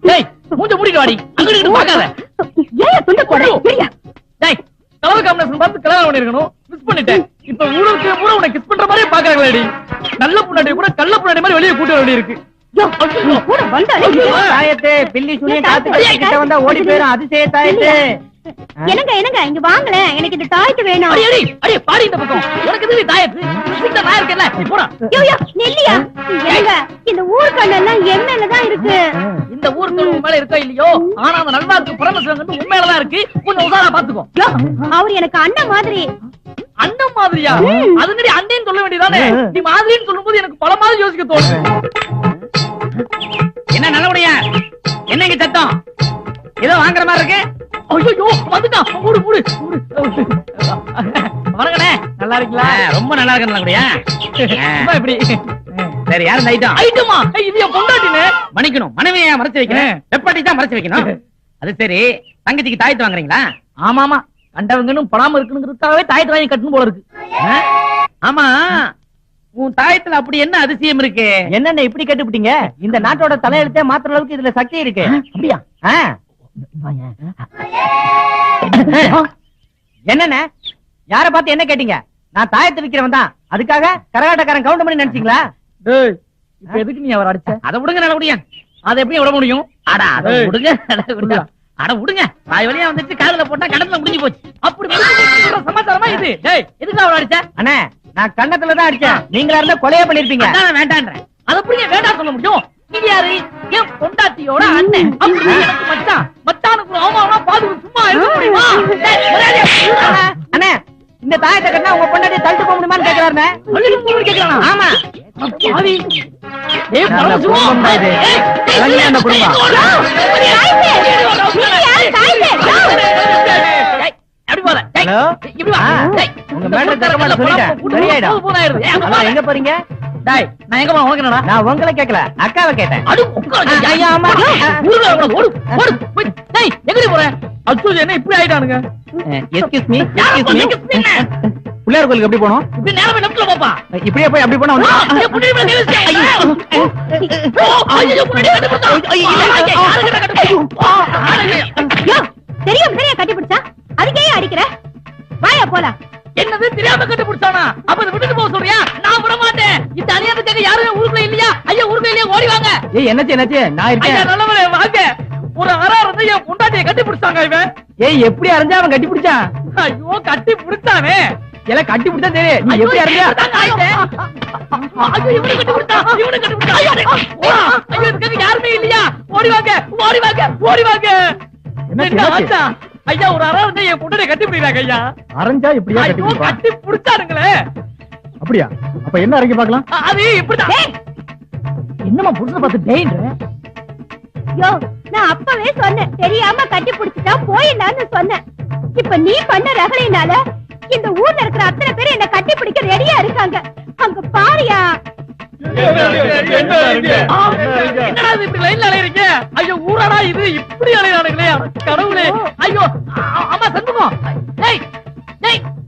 டேய் மூஞ்ச மூடிட்டு வாடி, அங்கிட்டு பார்க்காத. ஏன் துண்ட போடுறீங்க? டேய் கலர் காம்பினேஷன் பார்த்து கல்யாணம் பண்ணிருக்கணும், மிஸ் பண்ணிட்டேன். இப்ப ஊருக்கு பூரா உன்னை கிஸ் பண்ற மாதிரியே பாக்குறாங்களேடி. நல்ல புண்ணாடி கூட கள்ள புண்ணாடி மாதிரி வெளியே கூட்ட வேண்டி இருக்கு. கூட வந்தாலே தாயத்தே பில்லி சுனிய காத்து கிட்ட வந்தா ஓடி போயிரும். அதிசய தாயத்தே. என்னங்க என்னங்க இங்க வாங்களேன், எனக்கு இந்த தாயத்து வேணும். அடி அடி அடி பாடி இந்த பக்கம். உனக்கு எதுக்கு தாயத்து? சிக்தா நான் இருக்கேன்ல, நீ போடா. யோயோ நெல்லியா, என்னங்க இந்த ஊர் கண்ணெல்லாம் என் மேலதான் இருக்கு. இந்த ஊருக்கு உன் மேல இருக்கோ இல்லையோ, ஆனா அந்த நல்வாக்கு பரமசிவன் உன் மேலதான் இருக்கு. கொஞ்சம் உதாரணம் பாத்துக்கோ. அவர் எனக்கு அண்ணன் மாதிரி. அண்ணன் மாதிரியா? அதுங்கடி அண்ணன் சொல்ல வேண்டியதானே. நீ மாதிரின்னு சொல்லும்போது எனக்கு பல மாதிரி யோசிக்க தோணுது. என்ன நல்லபடியா? என்னங்க சத்தம்? ஏதோ வாங்குற மாதிரி இருக்கு. ஐயோ வந்துட்டான். மூடு மூடு மூடு. வணக்கண்ணே, நல்லா இருக்கீங்களா? ரொம்ப நல்லா இருக்கேன். நல்லபடியா இப்படி சரி. யாரு இந்த ஐட்டம்? ஐட்டமா? இது என் பொண்டாட்டினே. மன்னிக்கணும், மனைவியா மறைச்சு வைக்கிறேன், வெப்பாட்டி தான் மறைச்சு வைக்கணும். அது சரி, தங்கச்சிக்கு தாயத்து வாங்குறீங்களா? ஆமா ஆமா, கண்டவங்கன்னு படாம இருக்கணுங்கிறதுக்காகவே தாயத்து வாங்கி கட்டணும் போல இருக்கு. ஆமா, உன் தாயத்துல அப்படி என்ன அதிசயம் இருக்கு? என்னென்ன இப்படி கேட்டுப்பிட்டீங்க? இந்த நாட்டோட தலையெழுத்தே மாத்திர அளவுக்கு இதுல சக்தி இருக்கு. அப்படியா? என்னென்ன யார பார்த்து என்ன கேட்டீங்க? நான் தாயத்தை விக்கிறவன் தான். அதுக்காக கரகாட்டக்காரன் கவுண்ட் பண்ணி நினைச்சீங்களா? இப்ப எதுக்கு நீ அவர் அடிச்ச? அதை விடுங்க நல்லபடியா. அதை எப்படி விட முடியும்? அட அதை விடுங்க. அட விடுங்க, வாய் வழியா வந்துட்டு காதுல போட்டா கடத்துல முடிஞ்சு போச்சு. அப்படி சமாச்சாரமா இது? எதுக்கு அவர் அடிச்ச? அண்ணே நான் கண்ணத்துலதான் அடிச்சேன். நீங்களா இருந்தா கொலையா பண்ணிருப்பீங்க. வேண்டான்றேன். அதை எப்படி வேண்டாம் சொல்ல முடியும்? இது யாரு? என் பொண்டாட்டியோட அண்ணன். அப்படி எனக்கு மச்சான். மச்சானுக்கு ஒரு அவமானமா பாதுகாப்பு சும்மா இருக்க முடியுமா? அண்ணே இந்த தாயத்தை கட்டினா உங்க பொண்டாட்டி தள்ளிட்டு போக முடியுமான்னு கேக்குறாருண்ணே. கேக்குறானா? ஆமா. பாவி. எங்க போறீங்க? நான் எங்க உனக்கு என்னடா? நான் உங்களை கேட்கல, அக்காவை கேட்டேன். எங்கடி போறேன்? அச்சோ என்ன இப்படி ஆயிட்டானுங்க? எஸ்கியூஸ் மீ, பிள்ளையார் கோயிலுக்கு எப்படி போனோம்? இப்படி நேரமே லெஃப்ட்ல போப்பா. இப்படியே போய் அப்படி போனா தெரியும் தெரியா கட்டி பிடிச்சா அதுக்கே அடிக்கிற? வாயா போலாம். என்னது தெரியாம கண்டுபிடிச்சானா? அப்ப இதை விட்டுட்டு போக சொல்றியா? நான் விட மாட்டேன். இந்த அநியாயத்துக்காக யாருமே ஊருக்குள்ள இல்லையா? ஐயா ஊருக்குள்ள இல்லையா? ஓடி வாங்க. ஏய் என்னாச்சு என்னாச்சு? நான் இருக்கேன். நல்லவரே வாங்க. ஒரு அரா இருந்து என் பொண்டாட்டியை கட்டி பிடிச்சாங்க இவன். ஏய் எப்படி அறிஞ்சா அவன் கட்டி பிடிச்சான்? ஐயோ கட்டி பிடிச்சானே. எல்லாம் கட்டி பிடிச்சா தெரியும். நீ எப்படி அறிஞ்சா? ஐயோ இவனை கட்டி பிடிச்சா, இவனை கட்டி பிடிச்சா. ஐயோ இதுக்காக யாருமே இல்லையா? ஓடி வாங்க, ஓடி வாங்க, ஓடி வாங்க. என்ன ஐயா ஒரு அரா இருந்து என் பொண்டாட்டியை கட்டி பிடிக்கிறாங்க ஐயா. அறிஞ்சா இப்படியா கட்டி பிடிப்பா? கட்டி பிடிச்சானுங்களே. அப்படியா? அப்ப என்ன அறிஞ்சு பார்க்கலாம்? அது இப்படிதான். என்னமா புடிச்சு பார்த்து டேய்ன்ற? யோ நான் அப்பவே சொன்னேன், தெரியாம கட்டி பிடிச்சிட்டா போயிடலான்னு சொன்னேன். இப்ப நீ பண்ண ரகளையினால இந்த ஊர்ல இருக்கிற அத்தனை பேர் என்ன கட்டி பிடிக்க ரெடியா இருக்காங்க. அங்க பாரியா. என்னடா இது இப்படி லைன்ல அலையறீங்க? ஐயோ ஊராடா இது இப்படி அலையறானுங்களே கடவுளே. ஐயோ அம்மா